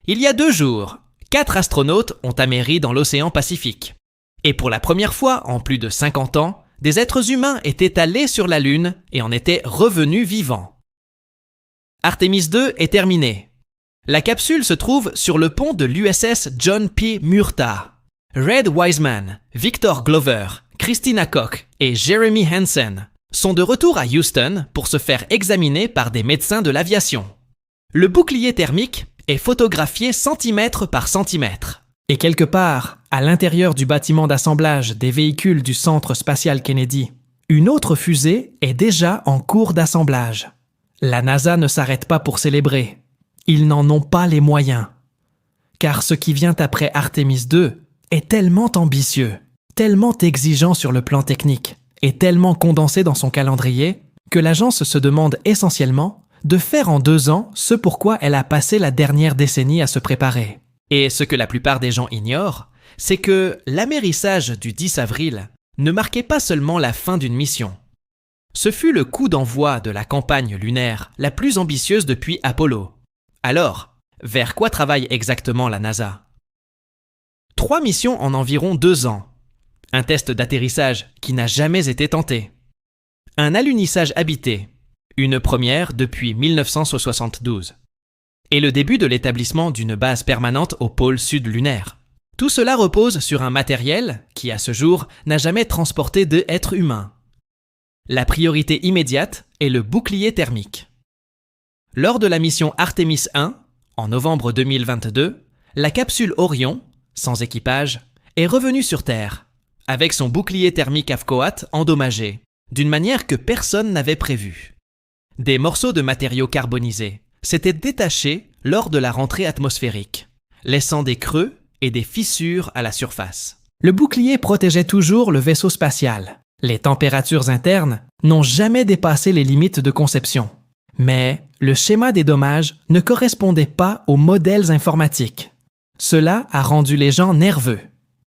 Il y a 2 jours, 4 astronautes ont améri dans l'océan Pacifique. Et pour la première fois en plus de 50 ans, des êtres humains étaient allés sur la Lune et en étaient revenus vivants. Artemis II est terminé. La capsule se trouve sur le pont de l'USS John P. Murtaugh. Red Wiseman, Victor Glover, Christina Koch et Jeremy Hansen sont de retour à Houston pour se faire examiner par des médecins de l'aviation. Le bouclier thermique est photographié centimètre par centimètre. Et quelque part, à l'intérieur du bâtiment d'assemblage des véhicules du Centre spatial Kennedy, une autre fusée est déjà en cours d'assemblage. La NASA ne s'arrête pas pour célébrer. Ils n'en ont pas les moyens. Car ce qui vient après Artemis II est tellement ambitieux, tellement exigeant sur le plan technique et tellement condensé dans son calendrier que l'agence se demande essentiellement de faire en 2 ans ce pourquoi elle a passé la dernière décennie à se préparer. Et ce que la plupart des gens ignorent, c'est que l'amérissage du 10 avril ne marquait pas seulement la fin d'une mission. Ce fut le coup d'envoi de la campagne lunaire la plus ambitieuse depuis Apollo. Alors, vers quoi travaille exactement la NASA ? 3 missions en environ 2 ans. Un test d'atterrissage qui n'a jamais été tenté. Un alunissage habité, une première depuis 1972. Et le début de l'établissement d'une base permanente au pôle sud lunaire. Tout cela repose sur un matériel qui, à ce jour, n'a jamais transporté d'êtres humains. La priorité immédiate est le bouclier thermique. Lors de la mission Artemis I, en novembre 2022, la capsule Orion, sans équipage, est revenue sur Terre, avec son bouclier thermique AFCOAT endommagé, d'une manière que personne n'avait prévue. Des morceaux de matériaux carbonisés s'étaient détachés lors de la rentrée atmosphérique, laissant des creux et des fissures à la surface. Le bouclier protégeait toujours le vaisseau spatial. Les températures internes n'ont jamais dépassé les limites de conception. Mais le schéma des dommages ne correspondait pas aux modèles informatiques. Cela a rendu les gens nerveux.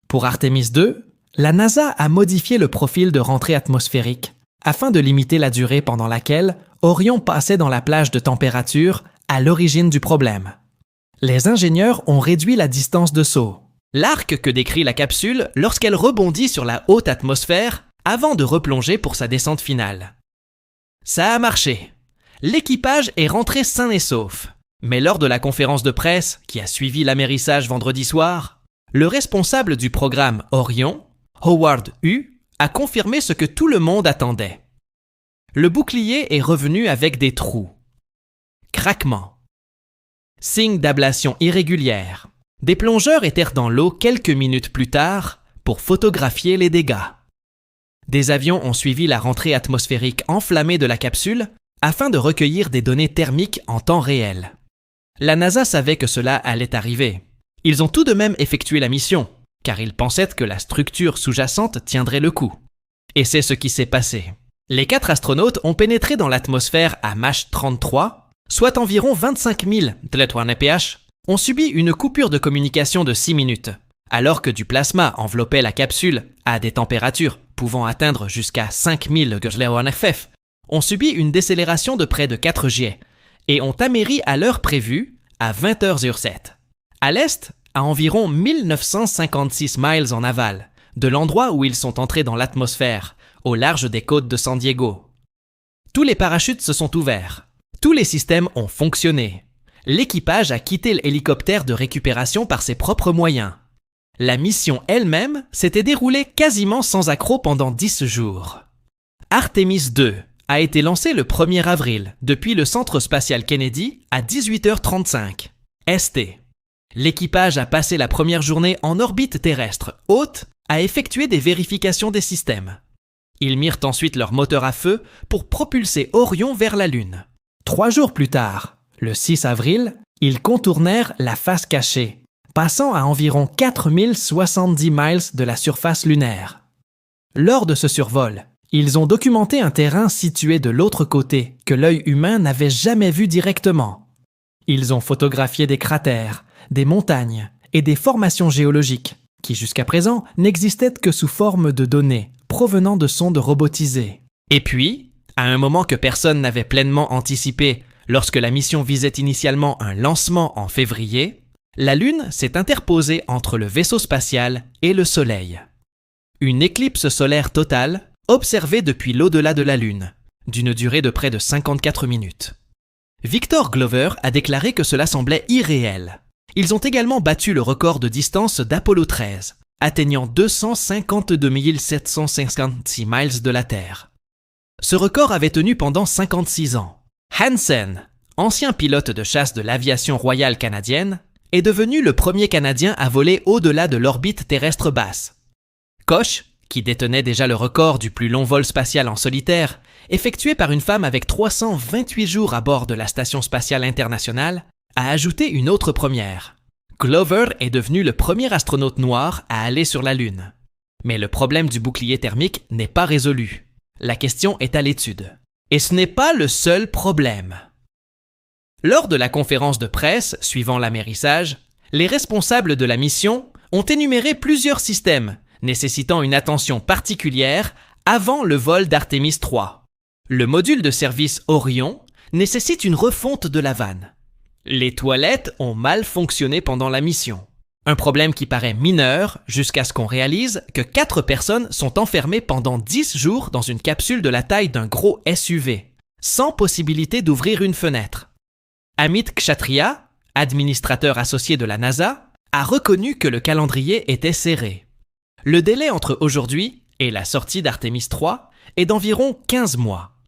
Pour Artemis II, la NASA a modifié le profil de rentrée atmosphérique afin de limiter la durée pendant laquelle Orion passait dans la plage de température à l'origine du problème. Les ingénieurs ont réduit la distance de saut, l'arc que décrit la capsule lorsqu'elle rebondit sur la haute atmosphère avant de replonger pour sa descente finale. Ça a marché. L'équipage est rentré sain et sauf. Mais lors de la conférence de presse qui a suivi l'amérissage vendredi soir, le responsable du programme Orion, Howard Hu, a confirmé ce que tout le monde attendait. Le bouclier est revenu avec des trous. Craquements. Signes d'ablation irrégulière. Des plongeurs étaient dans l'eau quelques minutes plus tard pour photographier les dégâts. Des avions ont suivi la rentrée atmosphérique enflammée de la capsule afin de recueillir des données thermiques en temps réel. La NASA savait que cela allait arriver. Ils ont tout de même effectué la mission, car ils pensaient que la structure sous-jacente tiendrait le coup. Et c'est ce qui s'est passé. Les 4 astronautes ont pénétré dans l'atmosphère à Mach 33, soit environ 25 000 mph, ont subi une coupure de communication de 6 minutes, alors que du plasma enveloppait la capsule à des températures pouvant atteindre jusqu'à 5000 GeV, ont subi une décélération de près de 4 G et ont améri à l'heure prévue à 20h07. À l'est, à environ 1956 miles en aval, de l'endroit où ils sont entrés dans l'atmosphère, au large des côtes de San Diego. Tous les parachutes se sont ouverts. Tous les systèmes ont fonctionné. L'équipage a quitté l'hélicoptère de récupération par ses propres moyens. La mission elle-même s'était déroulée quasiment sans accroc pendant 10 jours. Artemis II a été lancé le 1er avril depuis le Centre spatial Kennedy à 18h35, ST. L'équipage a passé la première journée en orbite terrestre haute à effectuer des vérifications des systèmes. Ils mirent ensuite leur moteur à feu pour propulser Orion vers la Lune. 3 jours plus tard, le 6 avril, ils contournèrent la face cachée, passant à environ 4070 miles de la surface lunaire. Lors de ce survol, ils ont documenté un terrain situé de l'autre côté que l'œil humain n'avait jamais vu directement. Ils ont photographié des cratères, des montagnes et des formations géologiques qui jusqu'à présent n'existaient que sous forme de données provenant de sondes robotisées. Et puis, à un moment que personne n'avait pleinement anticipé lorsque la mission visait initialement un lancement en février, La Lune s'est interposée entre le vaisseau spatial et le Soleil. Une éclipse solaire totale, observée depuis l'au-delà de la Lune, d'une durée de près de 54 minutes. Victor Glover a déclaré que cela semblait irréel. Ils ont également battu le record de distance d'Apollo 13, atteignant 252 756 miles de la Terre. Ce record avait tenu pendant 56 ans. Hansen, ancien pilote de chasse de l'aviation royale canadienne, est devenu le premier Canadien à voler au-delà de l'orbite terrestre basse. Koch, qui détenait déjà le record du plus long vol spatial en solitaire, effectué par une femme avec 328 jours à bord de la Station spatiale internationale, a ajouté une autre première. Glover est devenu le premier astronaute noir à aller sur la Lune. Mais le problème du bouclier thermique n'est pas résolu. La question est à l'étude. Et ce n'est pas le seul problème. Lors de la conférence de presse suivant l'amérissage, les responsables de la mission ont énuméré plusieurs systèmes nécessitant une attention particulière avant le vol d'Artemis 3. Le module de service Orion nécessite une refonte de la vanne. Les toilettes ont mal fonctionné pendant la mission. Un problème qui paraît mineur jusqu'à ce qu'on réalise que 4 personnes sont enfermées pendant 10 jours dans une capsule de la taille d'un gros SUV, sans possibilité d'ouvrir une fenêtre. Amit Kshatriya, administrateur associé de la NASA, a reconnu que le calendrier était serré. Le délai entre aujourd'hui et la sortie d'Artemis 3 est d'environ 15 mois.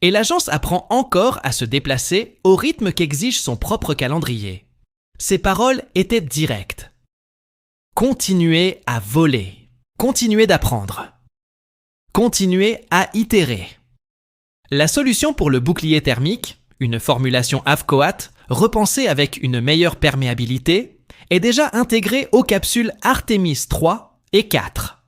Et l'agence apprend encore à se déplacer au rythme qu'exige son propre calendrier. Ses paroles étaient directes. Continuez à voler. Continuez d'apprendre. Continuez à itérer. La solution pour le bouclier thermique, une formulation AVCOAT repensée avec une meilleure perméabilité, est déjà intégrée aux capsules Artemis 3 et 4.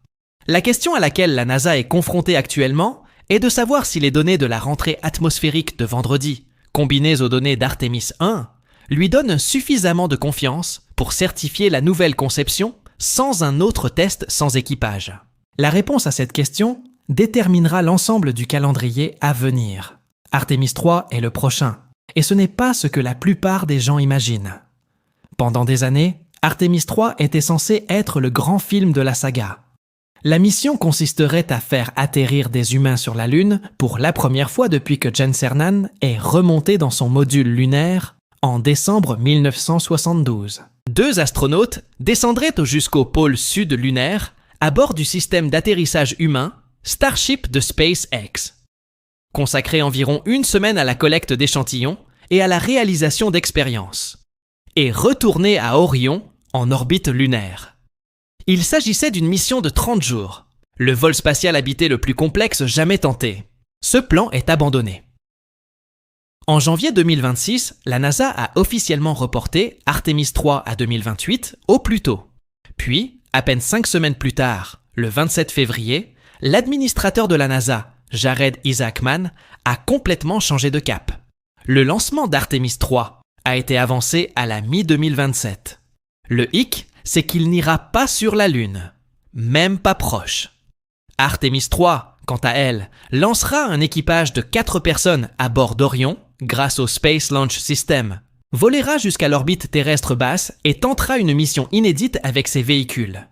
La question à laquelle la NASA est confrontée actuellement est de savoir si les données de la rentrée atmosphérique de vendredi, combinées aux données d'Artemis 1, lui donnent suffisamment de confiance pour certifier la nouvelle conception sans un autre test sans équipage. La réponse à cette question déterminera l'ensemble du calendrier à venir. Artemis 3 est le prochain, et ce n'est pas ce que la plupart des gens imaginent. Pendant des années, Artemis 3 était censé être le grand film de la saga. La mission consisterait à faire atterrir des humains sur la Lune pour la première fois depuis que Gene Cernan est remonté dans son module lunaire en décembre 1972. 2 astronautes descendraient jusqu'au pôle sud lunaire à bord du système d'atterrissage humain Starship de SpaceX. Consacrer environ 1 semaine à la collecte d'échantillons et à la réalisation d'expériences. Et retourner à Orion en orbite lunaire. Il s'agissait d'une mission de 30 jours, le vol spatial habité le plus complexe jamais tenté. Ce plan est abandonné. En janvier 2026, la NASA a officiellement reporté Artemis 3 à 2028 au plus tôt. Puis, à peine 5 semaines plus tard, le 27 février, l'administrateur de la NASA, Jared Isaacman, a complètement changé de cap. Le lancement d'Artemis 3 a été avancé à la mi-2027. Le hic, c'est qu'il n'ira pas sur la Lune, même pas proche. Artemis 3, quant à elle, lancera un équipage de 4 personnes à bord d'Orion grâce au Space Launch System, volera jusqu'à l'orbite terrestre basse et tentera une mission inédite avec ses véhicules.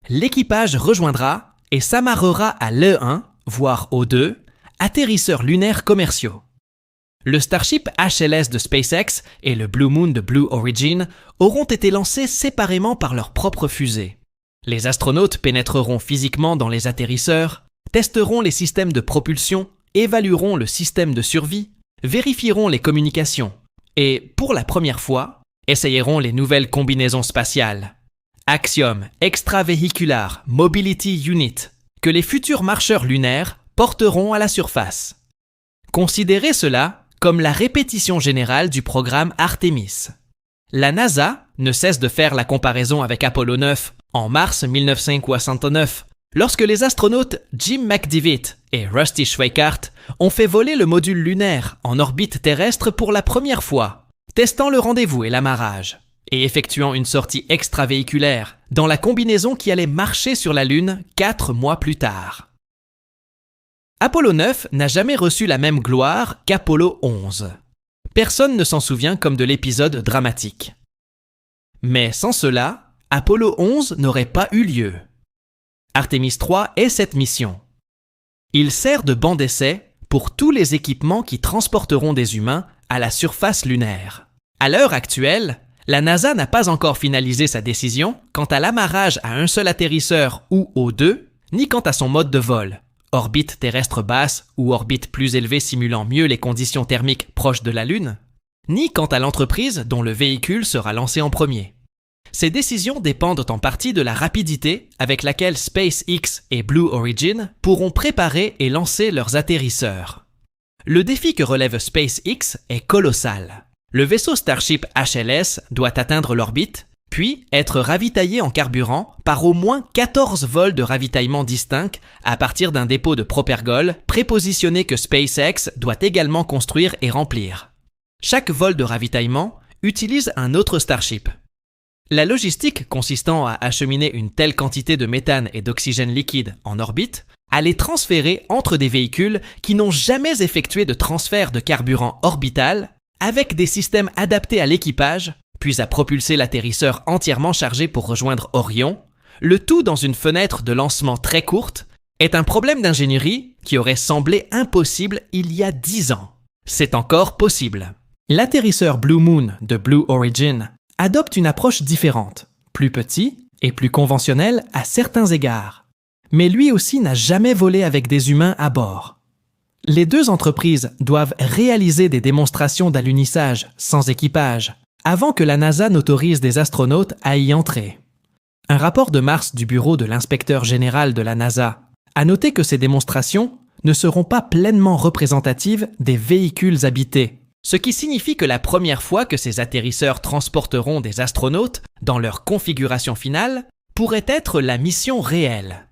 L'équipage rejoindra et s'amarrera à l'E1, voire O2, atterrisseurs lunaires commerciaux. Le Starship HLS de SpaceX et le Blue Moon de Blue Origin auront été lancés séparément par leur propre fusée. Les astronautes pénétreront physiquement dans les atterrisseurs, testeront les systèmes de propulsion, évalueront le système de survie, vérifieront les communications et, pour la première fois, essayeront les nouvelles combinaisons spatiales. Axiom Extravehicular Mobility Unit, que les futurs marcheurs lunaires porteront à la surface. Considérez cela comme la répétition générale du programme Artemis. La NASA ne cesse de faire la comparaison avec Apollo 9 en mars 1969, lorsque les astronautes Jim McDivitt et Rusty Schweickart ont fait voler le module lunaire en orbite terrestre pour la première fois, testant le rendez-vous et l'amarrage, et effectuant une sortie extravéhiculaire dans la combinaison qui allait marcher sur la Lune 4 mois plus tard. Apollo 9 n'a jamais reçu la même gloire qu'Apollo 11. Personne ne s'en souvient comme de l'épisode dramatique. Mais sans cela, Apollo 11 n'aurait pas eu lieu. Artemis 3 est cette mission. Il sert de banc d'essai pour tous les équipements qui transporteront des humains à la surface lunaire. À l'heure actuelle, la NASA n'a pas encore finalisé sa décision quant à l'amarrage à un seul atterrisseur ou aux deux, ni quant à son mode de vol, orbite terrestre basse ou orbite plus élevée simulant mieux les conditions thermiques proches de la Lune, ni quant à l'entreprise dont le véhicule sera lancé en premier. Ces décisions dépendent en partie de la rapidité avec laquelle SpaceX et Blue Origin pourront préparer et lancer leurs atterrisseurs. Le défi que relève SpaceX est colossal. Le vaisseau Starship HLS doit atteindre l'orbite, puis être ravitaillé en carburant par au moins 14 vols de ravitaillement distincts à partir d'un dépôt de propergol prépositionné que SpaceX doit également construire et remplir. Chaque vol de ravitaillement utilise un autre Starship. La logistique consistant à acheminer une telle quantité de méthane et d'oxygène liquide en orbite, à les transférer entre des véhicules qui n'ont jamais effectué de transfert de carburant orbital, avec des systèmes adaptés à l'équipage, puis à propulser l'atterrisseur entièrement chargé pour rejoindre Orion, le tout dans une fenêtre de lancement très courte, est un problème d'ingénierie qui aurait semblé impossible il y a 10 ans. C'est encore possible. L'atterrisseur Blue Moon de Blue Origin adopte une approche différente, plus petit et plus conventionnel à certains égards. Mais lui aussi n'a jamais volé avec des humains à bord. Les deux entreprises doivent réaliser des démonstrations d'alunissage sans équipage avant que la NASA n'autorise des astronautes à y entrer. Un rapport de mars du bureau de l'inspecteur général de la NASA a noté que ces démonstrations ne seront pas pleinement représentatives des véhicules habités, ce qui signifie que la première fois que ces atterrisseurs transporteront des astronautes dans leur configuration finale pourrait être la mission réelle.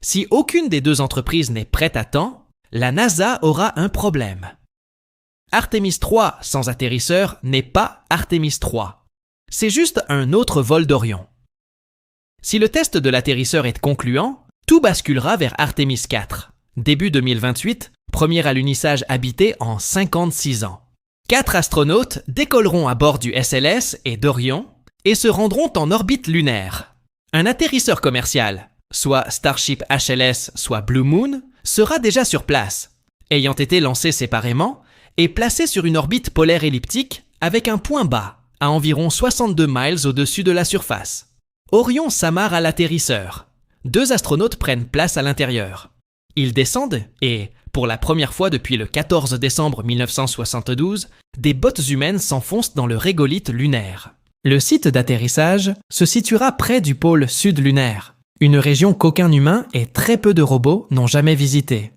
Si aucune des deux entreprises n'est prête à temps, la NASA aura un problème. Artemis 3 sans atterrisseur n'est pas Artemis 3. C'est juste un autre vol d'Orion. Si le test de l'atterrisseur est concluant, tout basculera vers Artemis 4, début 2028, premier alunissage habité en 56 ans. 4 astronautes décolleront à bord du SLS et d'Orion et se rendront en orbite lunaire. Un atterrisseur commercial, soit Starship HLS, soit Blue Moon, sera déjà sur place, ayant été lancé séparément et placé sur une orbite polaire elliptique avec un point bas, à environ 62 miles au-dessus de la surface. Orion s'amarre à l'atterrisseur. 2 astronautes prennent place à l'intérieur. Ils descendent et, pour la première fois depuis le 14 décembre 1972, des bottes humaines s'enfoncent dans le régolithe lunaire. Le site d'atterrissage se situera près du pôle sud lunaire, une région qu'aucun humain et très peu de robots n'ont jamais visitée.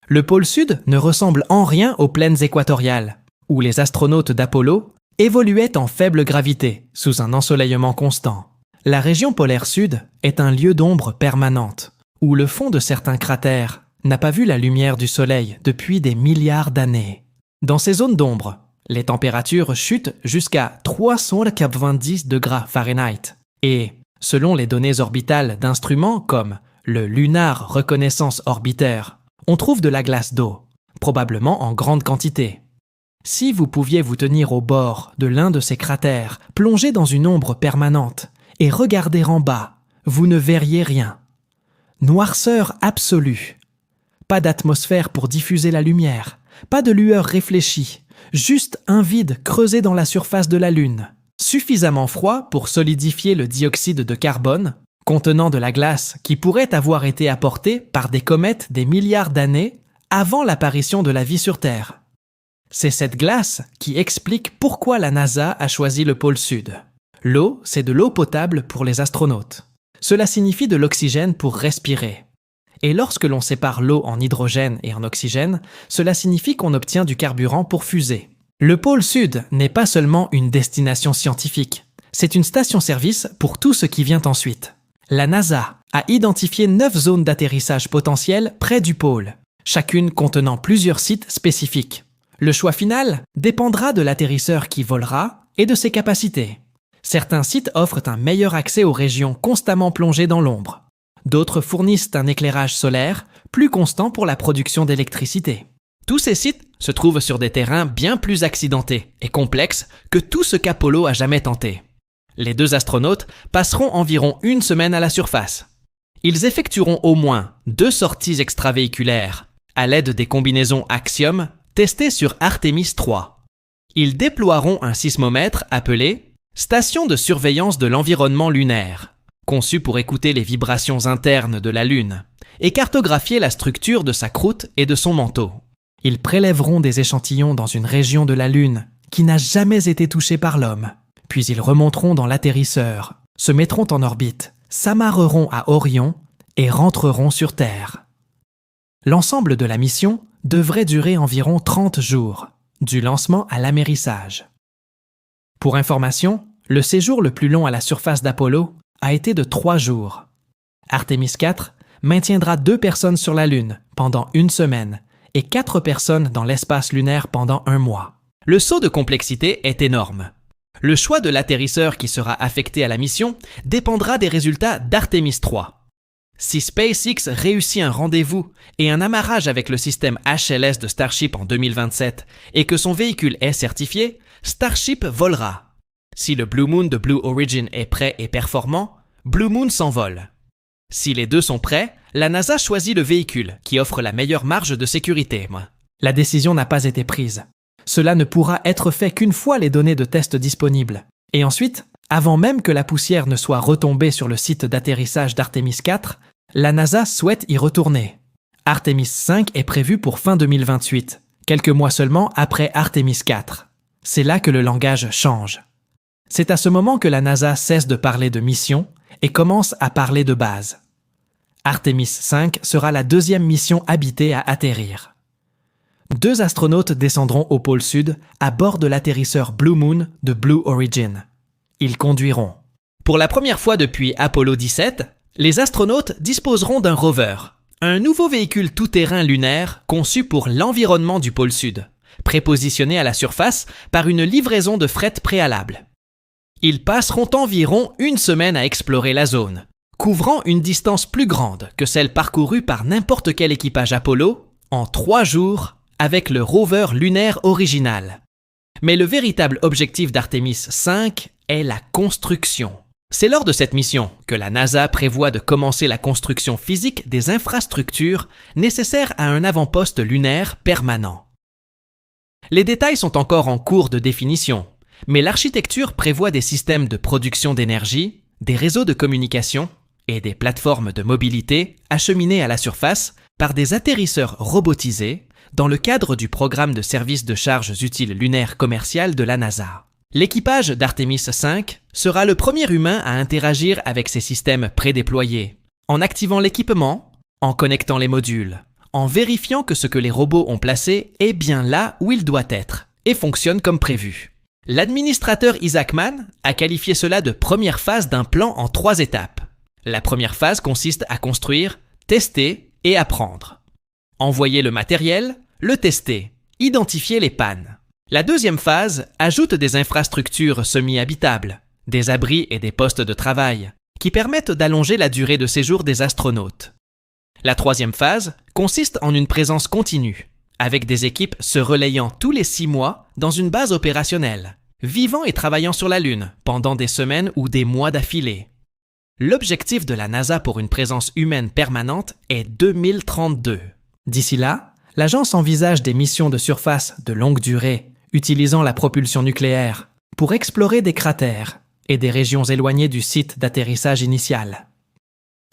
Le pôle sud ne ressemble en rien aux plaines équatoriales, où les astronautes d'Apollo évoluaient en faible gravité, sous un ensoleillement constant. La région polaire sud est un lieu d'ombre permanente, où le fond de certains cratères n'a pas vu la lumière du soleil depuis des milliards d'années. Dans ces zones d'ombre, les températures chutent jusqu'à 390 degrés Fahrenheit et, selon les données orbitales d'instruments comme le Lunar Reconnaissance Orbiter, on trouve de la glace d'eau, probablement en grande quantité. Si vous pouviez vous tenir au bord de l'un de ces cratères, plongé dans une ombre permanente, et regarder en bas, vous ne verriez rien. Noirceur absolue. Pas d'atmosphère pour diffuser la lumière, pas de lueur réfléchie, juste un vide creusé dans la surface de la Lune. Suffisamment froid pour solidifier le dioxyde de carbone, contenant de la glace qui pourrait avoir été apportée par des comètes des milliards d'années avant l'apparition de la vie sur Terre. C'est cette glace qui explique pourquoi la NASA a choisi le pôle sud. L'eau, c'est de l'eau potable pour les astronautes. Cela signifie de l'oxygène pour respirer. Et lorsque l'on sépare l'eau en hydrogène et en oxygène, cela signifie qu'on obtient du carburant pour fuser. Le pôle sud n'est pas seulement une destination scientifique, c'est une station-service pour tout ce qui vient ensuite. La NASA a identifié 9 zones d'atterrissage potentielles près du pôle, chacune contenant plusieurs sites spécifiques. Le choix final dépendra de l'atterrisseur qui volera et de ses capacités. Certains sites offrent un meilleur accès aux régions constamment plongées dans l'ombre. D'autres fournissent un éclairage solaire plus constant pour la production d'électricité. Tous ces sites se trouvent sur des terrains bien plus accidentés et complexes que tout ce qu'Apollo a jamais tenté. Les 2 astronautes passeront environ une semaine à la surface. Ils effectueront au moins 2 sorties extravéhiculaires à l'aide des combinaisons Axiom testées sur Artemis 3. Ils déploieront un sismomètre appelé « Station de surveillance de l'environnement lunaire », conçu pour écouter les vibrations internes de la Lune et cartographier la structure de sa croûte et de son manteau. Ils prélèveront des échantillons dans une région de la Lune qui n'a jamais été touchée par l'homme. Puis ils remonteront dans l'atterrisseur, se mettront en orbite, s'amarreront à Orion et rentreront sur Terre. L'ensemble de la mission devrait durer environ 30 jours, du lancement à l'amérissage. Pour information, le séjour le plus long à la surface d'Apollo a été de 3 jours. Artemis 4 maintiendra 2 personnes sur la Lune pendant 1 semaine et 4 personnes dans l'espace lunaire pendant 1 mois. Le saut de complexité est énorme. Le choix de l'atterrisseur qui sera affecté à la mission dépendra des résultats d'Artemis 3. Si SpaceX réussit un rendez-vous et un amarrage avec le système HLS de Starship en 2027 et que son véhicule est certifié, Starship volera. Si le Blue Moon de Blue Origin est prêt et performant, Blue Moon s'envole. Si les 2 sont prêts, la NASA choisit le véhicule qui offre la meilleure marge de sécurité. La décision n'a pas été prise. Cela ne pourra être fait qu'une fois les données de test disponibles. Et ensuite, avant même que la poussière ne soit retombée sur le site d'atterrissage d'Artemis 4, la NASA souhaite y retourner. Artemis 5 est prévu pour fin 2028, quelques mois seulement après Artemis 4. C'est là que le langage change. C'est à ce moment que la NASA cesse de parler de mission et commence à parler de base. Artemis 5 sera la 2e mission habitée à atterrir. 2 astronautes descendront au pôle sud à bord de l'atterrisseur Blue Moon de Blue Origin. Ils conduiront. Pour la première fois depuis Apollo 17, les astronautes disposeront d'un rover, un nouveau véhicule tout-terrain lunaire conçu pour l'environnement du pôle sud, prépositionné à la surface par une livraison de fret préalable. Ils passeront environ 1 semaine à explorer la zone, couvrant une distance plus grande que celle parcourue par n'importe quel équipage Apollo en 3 jours avec le rover lunaire original. Mais le véritable objectif d'Artemis 5 est la construction. C'est lors de cette mission que la NASA prévoit de commencer la construction physique des infrastructures nécessaires à un avant-poste lunaire permanent. Les détails sont encore en cours de définition, mais l'architecture prévoit des systèmes de production d'énergie, des réseaux de communication et des plateformes de mobilité acheminées à la surface par des atterrisseurs robotisés dans le cadre du programme de service de charges utiles lunaires commercial de la NASA. L'équipage d'Artemis 5 sera le premier humain à interagir avec ces systèmes prédéployés, en activant l'équipement, en connectant les modules, en vérifiant que ce que les robots ont placé est bien là où il doit être et fonctionne comme prévu. L'administrateur Isaacman a qualifié cela de première phase d'un plan en 3 étapes. La première phase consiste à construire, tester et apprendre. Envoyer le matériel, le tester, identifier les pannes. La deuxième phase ajoute des infrastructures semi-habitables, des abris et des postes de travail, qui permettent d'allonger la durée de séjour des astronautes. La troisième phase consiste en une présence continue, avec des équipes se relayant tous les 6 mois dans une base opérationnelle, vivant et travaillant sur la Lune pendant des semaines ou des mois d'affilée. L'objectif de la NASA pour une présence humaine permanente est 2032. D'ici là, l'agence envisage des missions de surface de longue durée, utilisant la propulsion nucléaire, pour explorer des cratères et des régions éloignées du site d'atterrissage initial.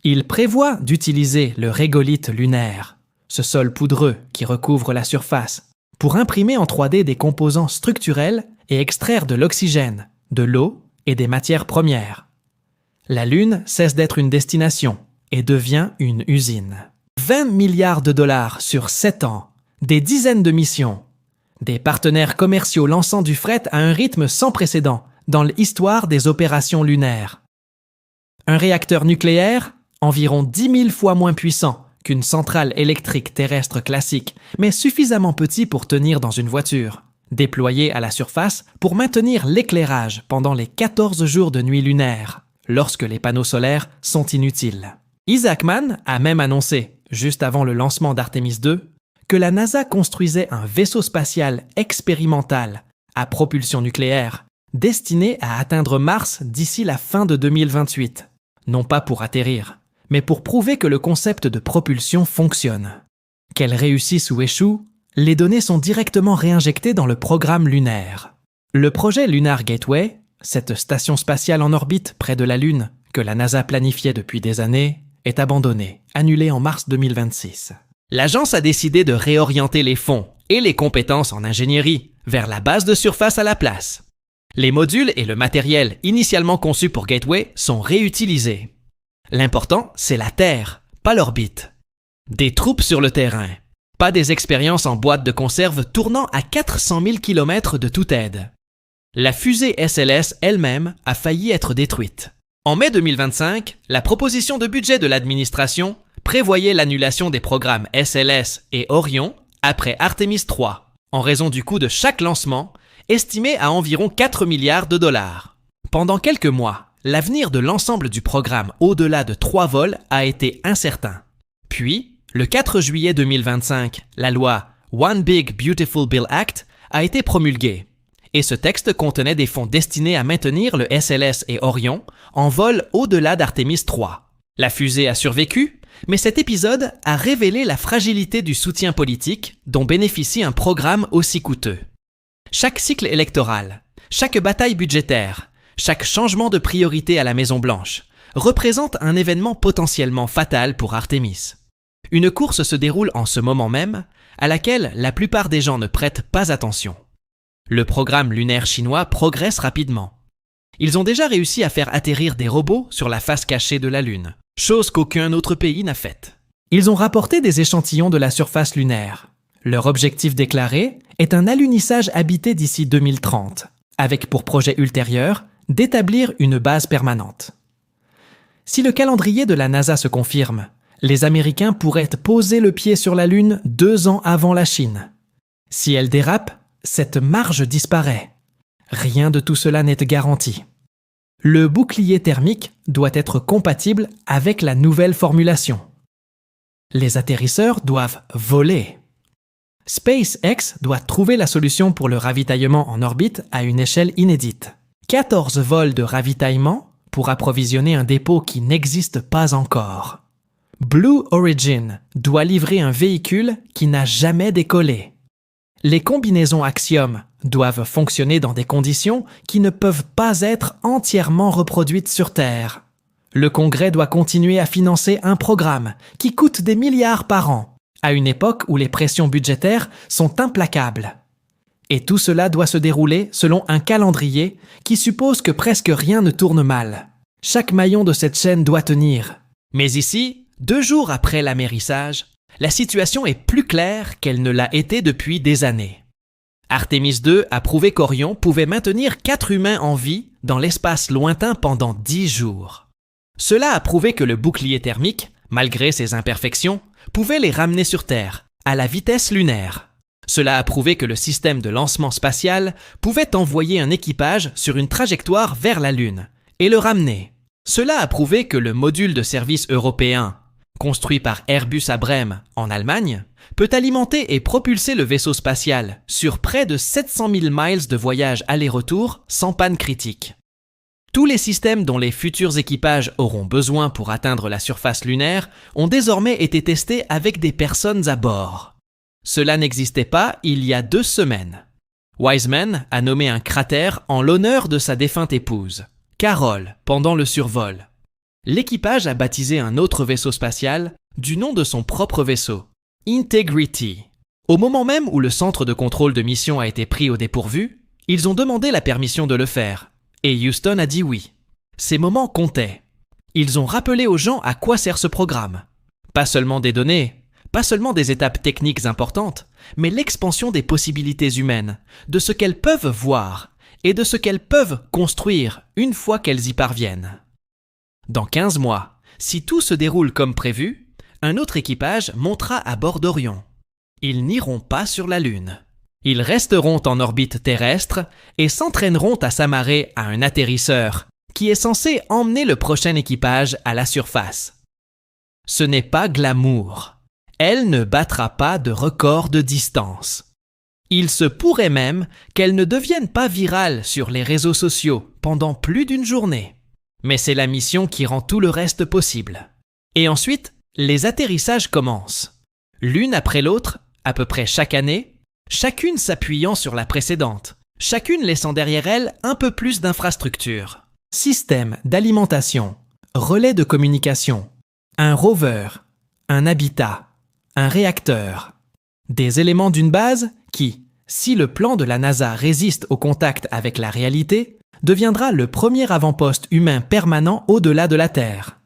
Il prévoit d'utiliser le régolithe lunaire, ce sol poudreux qui recouvre la surface, pour imprimer en 3D des composants structurels et extraire de l'oxygène, de l'eau et des matières premières. La Lune cesse d'être une destination et devient une usine. 20 milliards de dollars sur 7 ans, des dizaines de missions, des partenaires commerciaux lançant du fret à un rythme sans précédent dans l'histoire des opérations lunaires. Un réacteur nucléaire, environ 10 000 fois moins puissant qu'une centrale électrique terrestre classique, mais suffisamment petit pour tenir dans une voiture, déployé à la surface pour maintenir l'éclairage pendant les 14 jours de nuit lunaire, lorsque les panneaux solaires sont inutiles. Isaacman a même annoncé, juste avant le lancement d'Artemis 2, que la NASA construisait un vaisseau spatial expérimental à propulsion nucléaire destinée à atteindre Mars d'ici la fin de 2028. Non pas pour atterrir, mais pour prouver que le concept de propulsion fonctionne. Qu'elle réussisse ou échoue, les données sont directement réinjectées dans le programme lunaire. Le projet Lunar Gateway, cette station spatiale en orbite près de la Lune que la NASA planifiait depuis des années, est abandonné, annulé en mars 2026. L'agence a décidé de réorienter les fonds et les compétences en ingénierie vers la base de surface à la place. Les modules et le matériel initialement conçus pour Gateway sont réutilisés. L'important, c'est la Terre, pas l'orbite. Des troupes sur le terrain, pas des expériences en boîte de conserve tournant à 400 000 km de toute aide. La fusée SLS elle-même a failli être détruite. En mai 2025, la proposition de budget de l'administration prévoyait l'annulation des programmes SLS et Orion après Artemis 3, en raison du coût de chaque lancement, estimé à environ 4 milliards de dollars. Pendant quelques mois, l'avenir de l'ensemble du programme au-delà de 3 vols a été incertain. Puis, le 4 juillet 2025, la loi One Big Beautiful Bill Act a été promulguée. Et ce texte contenait des fonds destinés à maintenir le SLS et Orion en vol au-delà d'Artemis 3. La fusée a survécu, mais cet épisode a révélé la fragilité du soutien politique dont bénéficie un programme aussi coûteux. Chaque cycle électoral, chaque bataille budgétaire, chaque changement de priorité à la Maison-Blanche représente un événement potentiellement fatal pour Artemis. Une course se déroule en ce moment même, à laquelle la plupart des gens ne prêtent pas attention. Le programme lunaire chinois progresse rapidement. Ils ont déjà réussi à faire atterrir des robots sur la face cachée de la Lune, chose qu'aucun autre pays n'a faite. Ils ont rapporté des échantillons de la surface lunaire. Leur objectif déclaré est un alunissage habité d'ici 2030, avec pour projet ultérieur d'établir une base permanente. Si le calendrier de la NASA se confirme, les Américains pourraient poser le pied sur la Lune 2 ans avant la Chine. Si elle dérape, cette marge disparaît. Rien de tout cela n'est garanti. Le bouclier thermique doit être compatible avec la nouvelle formulation. Les atterrisseurs doivent voler. SpaceX doit trouver la solution pour le ravitaillement en orbite à une échelle inédite. 14 vols de ravitaillement pour approvisionner un dépôt qui n'existe pas encore. Blue Origin doit livrer un véhicule qui n'a jamais décollé. Les combinaisons Axiom doivent fonctionner dans des conditions qui ne peuvent pas être entièrement reproduites sur Terre. Le Congrès doit continuer à financer un programme qui coûte des milliards par an, à une époque où les pressions budgétaires sont implacables. Et tout cela doit se dérouler selon un calendrier qui suppose que presque rien ne tourne mal. Chaque maillon de cette chaîne doit tenir. Mais ici, 2 jours après l'amérissage, la situation est plus claire qu'elle ne l'a été depuis des années. Artemis 2 a prouvé qu'Orion pouvait maintenir 4 humains en vie dans l'espace lointain pendant 10 jours. Cela a prouvé que le bouclier thermique, malgré ses imperfections, pouvait les ramener sur Terre, à la vitesse lunaire. Cela a prouvé que le système de lancement spatial pouvait envoyer un équipage sur une trajectoire vers la Lune et le ramener. Cela a prouvé que le module de service européen, construit par Airbus à Brême, en Allemagne, peut alimenter et propulser le vaisseau spatial sur près de 700 000 miles de voyage aller-retour sans panne critique. Tous les systèmes dont les futurs équipages auront besoin pour atteindre la surface lunaire ont désormais été testés avec des personnes à bord. Cela n'existait pas il y a 2 semaines. Wiseman a nommé un cratère en l'honneur de sa défunte épouse, Carol, pendant le survol. L'équipage a baptisé un autre vaisseau spatial du nom de son propre vaisseau, Integrity. Au moment même où le centre de contrôle de mission a été pris au dépourvu, ils ont demandé la permission de le faire, et Houston a dit oui. Ces moments comptaient. Ils ont rappelé aux gens à quoi sert ce programme. Pas seulement des données, pas seulement des étapes techniques importantes, mais l'expansion des possibilités humaines, de ce qu'elles peuvent voir et de ce qu'elles peuvent construire une fois qu'elles y parviennent. Dans 15 mois, si tout se déroule comme prévu, un autre équipage montera à bord d'Orion. Ils n'iront pas sur la Lune. Ils resteront en orbite terrestre et s'entraîneront à s'amarrer à un atterrisseur qui est censé emmener le prochain équipage à la surface. Ce n'est pas glamour. Elle ne battra pas de record de distance. Il se pourrait même qu'elles ne deviennent pas virales sur les réseaux sociaux pendant plus d'une journée. Mais c'est la mission qui rend tout le reste possible. Et ensuite, les atterrissages commencent. L'une après l'autre, à peu près chaque année, chacune s'appuyant sur la précédente, chacune laissant derrière elle un peu plus d'infrastructures. Système d'alimentation, relais de communication, un rover, un habitat, un réacteur. Des éléments d'une base qui, si le plan de la NASA résiste au contact avec la réalité, deviendra le premier avant-poste humain permanent au-delà de la Terre.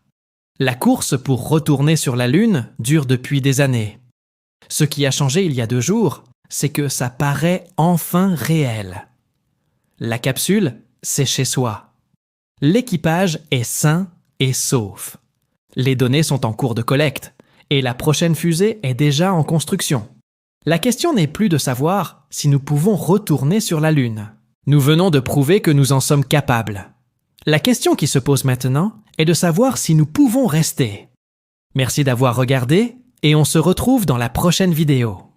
La course pour retourner sur la Lune dure depuis des années. Ce qui a changé il y a 2 jours, c'est que ça paraît enfin réel. La capsule, c'est chez soi. L'équipage est sain et sauf. Les données sont en cours de collecte et la prochaine fusée est déjà en construction. La question n'est plus de savoir si nous pouvons retourner sur la Lune. Nous venons de prouver que nous en sommes capables. La question qui se pose maintenant est de savoir si nous pouvons rester. Merci d'avoir regardé et on se retrouve dans la prochaine vidéo.